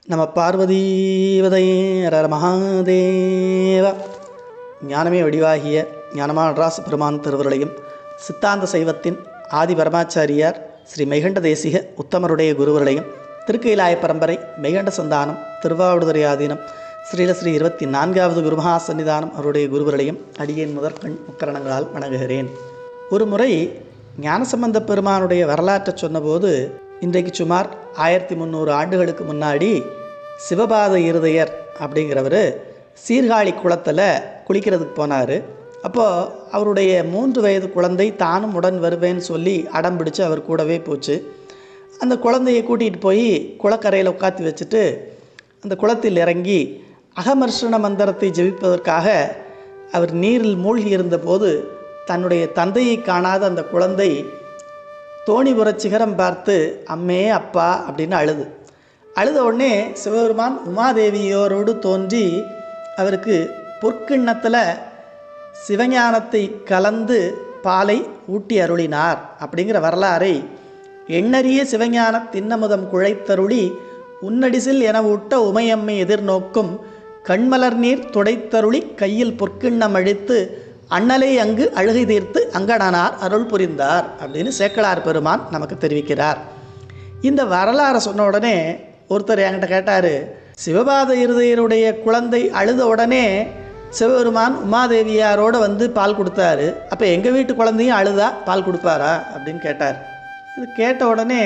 நம பார்வதீவதையே ஹர மகாதேவ. ஞானமே வடிவாகிய ஞானமான நடராச பெருமான் திருவருளையும் சித்தாந்த சைவத்தின் ஆதி பரமாச்சாரியார் ஸ்ரீ மெய்கண்ட தேசிக உத்தமருடைய குருவருளையும் திருக்கைலாய பரம்பரை மெய்கண்ட சந்தானம் திருவாவடுதுறை ஆதீனம் ஸ்ரீ 24வது குருமகா சன்னிதானம் அவருடைய குருவருளையும் அடியேன் முதற்கண் முக்கரணங்களால் வணங்குகிறேன். ஒரு முறை ஞானசம்பந்த பெருமானுடைய வரலாற்றை சொன்னபோது, இன்றைக்கு சுமார் 1300 ஆண்டுகளுக்கு முன்னாடி சிவபாத இருதயர் அப்படிங்கிறவர் சீர்காழி குளத்தில் குளிக்கிறதுக்கு போனார். அப்போது அவருடைய 3 வயது குழந்தை தானும் உடன் வருவேன்னு சொல்லி அடம் பிடிச்சு அவர் கூடவே போச்சு. அந்த குழந்தையை கூட்டிகிட்டு போய் குளக்கரையில் உட்காத்தி வச்சுட்டு அந்த குளத்தில் இறங்கி அகமர்ஷண மந்திரத்தை ஜெபிப்பதற்காக அவர் நீரில் மூழ்கி இருந்தபோது தன்னுடைய தந்தையை காணாத அந்த குழந்தை தோணிபுர சிகரம் பார்த்து அம்மே அப்பா அப்படின்னு அழுத உடனே சிவபெருமான் உமாதேவியோரோடு தோன்றி அவருக்கு பொற்கிண்ணத்தில் சிவஞானத்தை கலந்து பாலை ஊட்டி அருளினார் அப்படிங்கிற வரலாறை எண்ணறிய சிவஞான தின்னமுதம் குழைத்தருளி உன்னடிசில் என ஊட்ட உமையம்மை எதிர்நோக்கும் கண்மலர் நீர் துடைத்தருளி கையில் பொற்கிண்ணம் அழித்து அண்ணலை அங்கு அழுகை தீர்த்து அங்கடனார் அருள் புரிந்தார் அப்படின்னு சேக்கலார் பெருமான் நமக்கு தெரிவிக்கிறார். இந்த வரலாறை சொன்ன உடனே ஒருத்தர் என்கிட்ட கேட்டார், சிவபாத இருதயருடைய குழந்தை அழுத உடனே சிவபெருமான் உமாதேவியாரோடு வந்து பால் கொடுத்தாரு, அப்போ எங்கள் வீட்டு குழந்தையும் அழுதா பால் கொடுப்பாரா அப்படின்னு கேட்டார். இது கேட்ட உடனே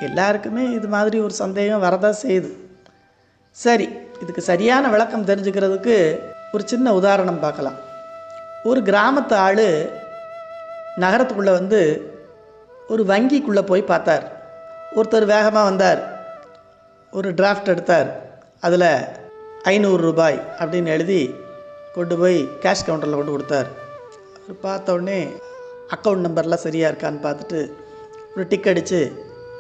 எல்லாருக்குமே இது மாதிரி ஒரு சந்தேகம் வரதான் செய்யுது. சரி, இதுக்கு சரியான விளக்கம் தெரிஞ்சுக்கிறதுக்கு ஒரு சின்ன உதாரணம் பார்க்கலாம். ஒரு கிராமத்து ஆள் நகரத்துக்குள்ளே வந்து ஒரு வங்கிக்குள்ளே போய் பார்த்தார். ஒருத்தர் வேகமாக வந்தார், ஒரு டிராஃப்ட் எடுத்தார், அதில் 500 ரூபாய் அப்படின்னு எழுதி கொண்டு போய் கேஷ் கவுண்டரில் கொண்டு கொடுத்தார். அவர் பார்த்த உடனே அக்கௌண்ட் நம்பர்லாம் சரியாக இருக்கான்னு பார்த்துட்டு ஒரு டிக் அடித்து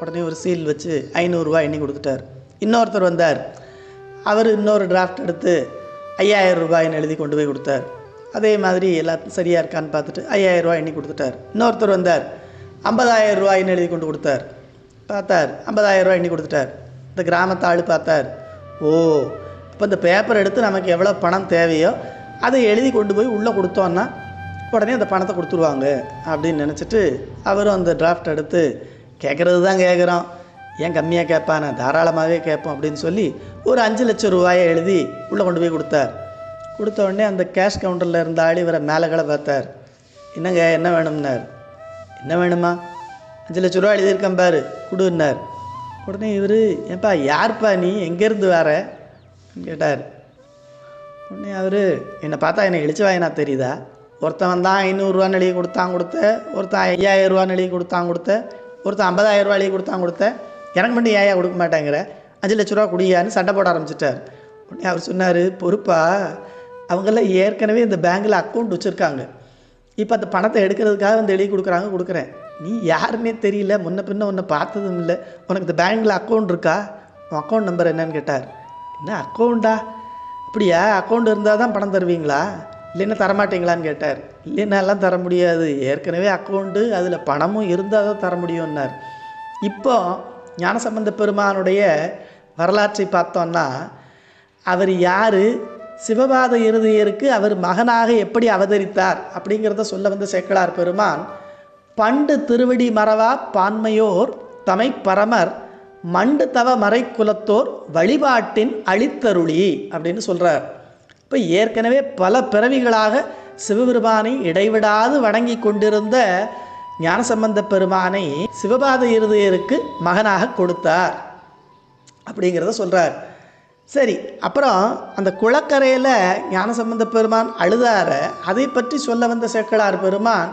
உடனே ஒரு சீல் வச்சு 500 ரூபாய் எண்ணி கொடுத்துட்டார். இன்னொருத்தர் வந்தார், அவர் இன்னொரு டிராஃப்ட் எடுத்து 5000 ரூபாய்ன்னு எழுதி கொண்டு போய் கொடுத்தார். அதே மாதிரி எல்லாத்தையும் சரியாக இருக்கான்னு பார்த்துட்டு 5000 ரூபாய் எண்ணி கொடுத்துட்டார். இன்னொருத்தர் வந்தார், 50000 ரூபாய்ன்னு எழுதி கொண்டு கொடுத்தார். பார்த்தார், 50000 ரூபாய் எண்ணி கொடுத்துட்டார். இந்த கிராமத்து ஆள் பார்த்தார், ஓ இப்போ இந்த பேப்பர் எடுத்து நமக்கு எவ்வளோ பணம் தேவையோ அதை எழுதி கொண்டு போய் உள்ளே கொடுத்தோன்னா உடனே அந்த பணத்தை கொடுத்துருவாங்க அப்படின்னு நினச்சிட்டு அவரும் அந்த டிராஃப்ட் எடுத்து கேட்குறது தான் கேட்குறோம், ஏன் கம்மியாக கேட்பானே, தாராளமாகவே கேட்போம் அப்படின்னு சொல்லி ஒரு 5 லட்சம் ரூபாயை எழுதி உள்ளே கொண்டு போய் கொடுத்தார். கொடுத்த உடனே அந்த கேஷ் கவுண்டரில் இருந்த ஆள் இவரை மேலே பார்த்தார், என்னங்க என்ன வேணும்னார். என்ன வேணுமா, 5 லட்ச ரூபா எழுதியிருக்கேன் பாரு கொடுன்னார். உடனே இவர், ஏன்பா யார்ப்பா நீ, எங்கேருந்து வர கேட்டார். உடனே அவர், என்னை பார்த்தா என்னை இழிச்சு வாயினா தெரியுதா, ஒருத்தன் தான் 500 ரூபான்னு எழுதி கொடுத்த, ஒருத்தன் 5000 ரூபான்னு எழுதி கொடுத்த, ஒருத்தன் 50000 ரூபா எழுதி கொடுத்த, எனக்கு மட்டும் ஏன் கொடுக்க மாட்டேங்கிற, 5 லட்ச ரூபா குடியான்னு சண்டை போட ஆரம்பிச்சிட்டார். உடனே அவர் சொன்னார், பொறுப்பா அவங்களாம் ஏற்கனவே இந்த பேங்கில் அக்கௌண்ட் வச்சுருக்காங்க, இப்போ அந்த பணத்தை எடுக்கிறதுக்காக வந்து எழுதி கொடுக்குறேன், நீ யாருன்னே தெரியல, முன்ன பின்ன உன்னை பார்த்ததும் இல்லை, உனக்கு இந்த பேங்கில் அக்கௌண்ட் இருக்கா, உன் அக்கௌண்ட் நம்பர் என்னன்னு கேட்டார். என்ன அக்கௌண்டா, அப்படியா, அக்கௌண்ட் இருந்தால் தான் பணம் தருவீங்களா, இல்லைன்னா தரமாட்டீங்களான்னு கேட்டார். இல்லைன்னாலாம் தர முடியாது, ஏற்கனவே அக்கௌண்ட்டு அதில் பணமும் இருந்தால் தான் தர முடியும்னார். இப்போ ஞானசம்பந்த பெருமானுடைய வரலாற்றை பார்த்தோன்னா அவர் யார், சிவபாத இருதயருக்கு அவர் மகனாக எப்படி அவதரித்தார் அப்படிங்கிறத சொல்ல வந்த சேக்கலார் பெருமான், பண்டு திருவடி மறவா பான்மையோர் தமை பரமர் மண்டு தவ மறை குலத்தோர் வழிபாட்டின் அளித்தருளி அப்படின்னு சொல்கிறார். இப்போ ஏற்கனவே பல பிறவிகளாக சிவபெருமானை இடைவிடாது வணங்கி கொண்டிருந்த ஞானசம்பந்த பெருமானை சிவபாத இருதயருக்கு மகனாக கொடுத்தார் அப்படிங்கிறத சொல்கிறார். சரி, அப்புறம் அந்த குளக்கரையில் ஞானசம்பந்த பெருமான் அழுதார, அதை பற்றி சொல்ல வந்த சேக்கலார் பெருமான்,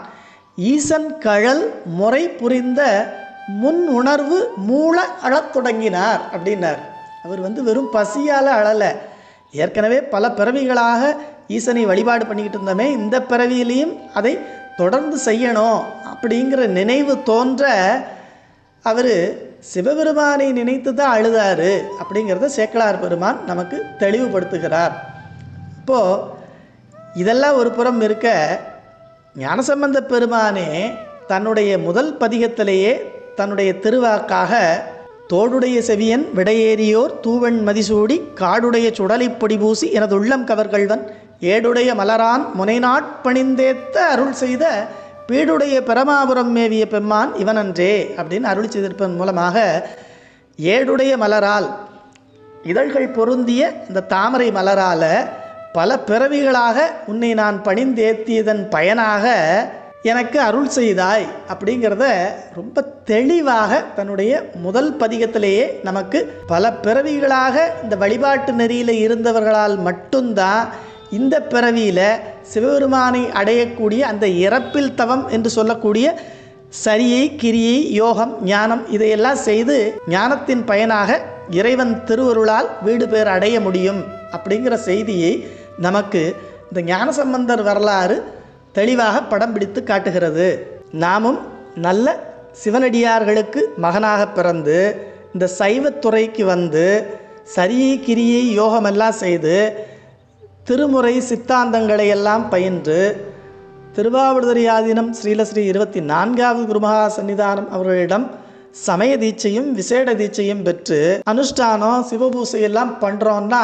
ஈசன் கழல் முறை புரிந்த முன் உணர்வு மூல அழத் தொடங்கினார் அப்படின்னார். அவர் வெறும் பசியால் அழலை, ஏற்கனவே பல பிறவிகளாக ஈசனை வழிபாடு பண்ணிக்கிட்டு இருந்தோமே, இந்த பிறவியிலையும் அதை தொடர்ந்து செய்யணும் அப்படிங்கிற நினைவு தோன்ற அவர் சிவபெருமானை நினைத்து தான் அழுதாரு அப்படிங்கிறத சேக்கலார் பெருமான் நமக்கு தெளிவுபடுத்துகிறார். இப்போது இதெல்லாம் ஒரு புறம் இருக்க, ஞானசம்பந்த பெருமானே தன்னுடைய முதல் பதிகத்திலேயே தன்னுடைய திருவாக்காக தோடுடைய செவியன் விடையேறியோர் தூவன் மதிசூடி காடுடைய சுடலைப் பொடி பூசி எனது உள்ளம் கவர்கள்வன் ஏடுடைய மலரான் முனைநாட்பணிந்தேத்த அருள் செய்த பீடுடைய பரமாபுரம் மேவிய பெம்மான் இவனன்றே அப்படின்னு அருள் செய்திருப்பதன் மூலமாக ஏடுடைய மலரால் இதழ்கள் பொருந்திய இந்த தாமரை மலரால் பல பிறவிகளாக உன்னை நான் பணிந்தேத்தியதன் பயனாக எனக்கு அருள் செய்தாய் அப்படிங்கிறத ரொம்ப தெளிவாக தன்னுடைய முதல் பதிகத்திலேயே நமக்கு பல பிறவிகளாக இந்த வழிபாட்டு நெறியில் இருந்தவர்களால் மட்டும்தான் இந்த பிறவியில் சிவபெருமானை அடையக்கூடிய அந்த இறப்பில் தவம் என்று சொல்லக்கூடிய சரியை கிரியை யோகம் ஞானம் இதையெல்லாம் செய்து ஞானத்தின் பயனாக இறைவன் திருவருளால் வீடு பேர் அடைய முடியும் அப்படிங்கிற செய்தியை நமக்கு இந்த ஞானசம்பந்தர் வரலாறு தெளிவாக படம் பிடித்து காட்டுகிறது. நாமும் நல்ல சிவனடியார்களுக்கு மகனாக பிறந்து இந்த சைவத்துறைக்கு வந்து சரியை கிரியை யோகமெல்லாம் செய்து திருமுறை சித்தாந்தங்களை எல்லாம் பயின்று திருவாவடுதுறையாதீனம் ஸ்ரீலஸ்ரீ 24வது குருமகா சன்னிதானம் அவர்களிடம் சமய தீட்சையும் விசேட தீட்சையும் பெற்று அனுஷ்டானம் சிவபூசையெல்லாம் பண்ணுறோன்னா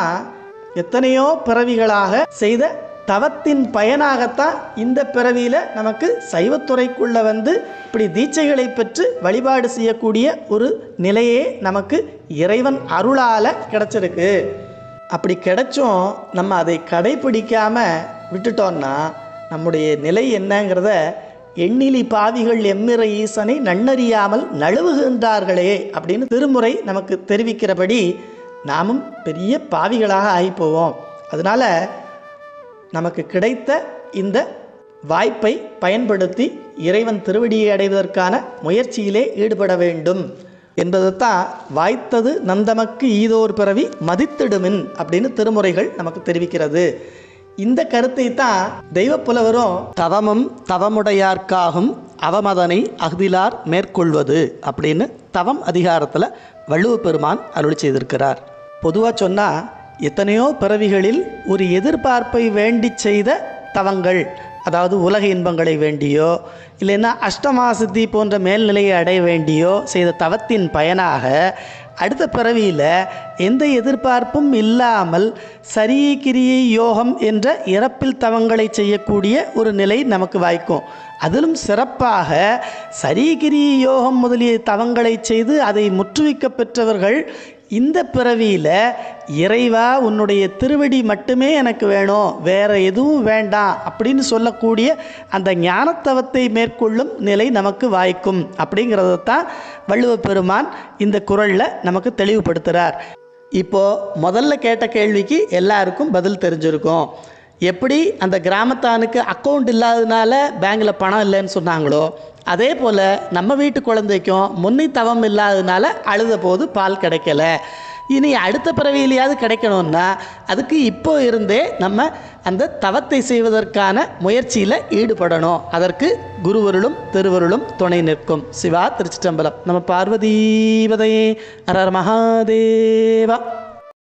எத்தனையோ பிறவிகளாக செய்த தவத்தின் பயனாகத்தான் இந்த பிறவியில் நமக்கு சைவத்துறைக்குள்ளே வந்து இப்படி தீட்சைகளை பெற்று வழிபாடு செய்யக்கூடிய ஒரு நிலையே நமக்கு இறைவன் அருளால் கிடச்சிருக்கு. அப்படி கிடைச்சும் நம்ம அதை கடைப்பிடிக்காமல் விட்டுட்டோன்னா நம்முடைய நிலை என்னங்கிறத எண்ணிலி பாவிகள் எம்மிற ஈசனை நன்னறியாமல் நழுவுகின்றார்களே அப்படின்னு திருமுறை நமக்கு தெரிவிக்கிறபடி நாமும் பெரிய பாவிகளாக ஆகிப்போவோம். அதனால் நமக்கு கிடைத்த இந்த வாய்ப்பை பயன்படுத்தி இறைவன் திருவடியை அடைவதற்கான முயற்சியிலே ஈடுபட வேண்டும் என்பதைத்தான் வாய்த்தது நந்தமக்கு ஈதோர் பிறவி மதித்திடுமின் அப்படின்னு திருமுறைகள் நமக்கு தெரிவிக்கிறது. இந்த கருத்தை தான் தெய்வப்புலவரும் தவமும் தவமுடையார்க்காகும் அவமதனை அஃதிலார் மேற்கொள்வது அப்படின்னு தவம் அதிகாரத்தில் வள்ளுவ பெருமான் அருள் செய்திருக்கிறார். பொதுவாக சொன்னால் எத்தனையோ பிறவிகளில் ஒரு எதிர்பார்ப்பை வேண்டி செய்த தவங்கள், அதாவது உலக இன்பங்களை வேண்டியோ இல்லைன்னா அஷ்டமாசித்தி போன்ற மேல்நிலையை அடைய வேண்டியோ செய்த தவத்தின் பயனாக அடுத்த பிறவியில் எந்த எதிர்பார்ப்பும் இல்லாமல் சரியை கிரியை யோகம் என்ற இறப்பில் தவங்களை செய்யக்கூடிய ஒரு நிலை நமக்கு வாய்க்கும். அதிலும் சிறப்பாக சரிகிரி யோகம் முதலிய தவங்களை செய்து அதை முற்றுவிக்க பெற்றவர்கள் இந்த பிறவியில் இறைவா உன்னுடைய திருவடி மட்டுமே எனக்கு வேணும், வேறு எதுவும் வேண்டாம் அப்படின்னு சொல்லக்கூடிய அந்த ஞானத்தவத்தை மேற்கொள்ளும் நிலை நமக்கு வாய்க்கும் அப்படிங்கிறதான் வள்ளுவ பெருமான் இந்த குறளில் நமக்கு தெளிவுபடுத்துகிறார். இப்போது முதல்ல கேட்ட கேள்விக்கு எல்லாருக்கும் பதில் தெரிஞ்சிருக்கும். எப்படி அந்த கிராமத்தானுக்கு அக்கௌண்ட் இல்லாததுனால பேங்கில் பணம் இல்லைன்னு சொன்னாங்களோ, அதே போல் நம்ம வீட்டு குழந்தைக்கும் முன்னி தவம் இல்லாததுனால அழுத போது பால் கிடைக்கல, இனி அடுத்த பிறவியிலையாவது கிடைக்கணும்னா அதுக்கு இப்போ இருந்தே நம்ம அந்த தவத்தை செய்வதற்கான முயற்சியில் ஈடுபடணும். அதற்கு குருவருளும் திருவருளும் துணை நிற்கும். சிவா திருச்சிற்றம்பலம். நம்ம பார்வதீபதையே ஹர ஹர மகாதேவா.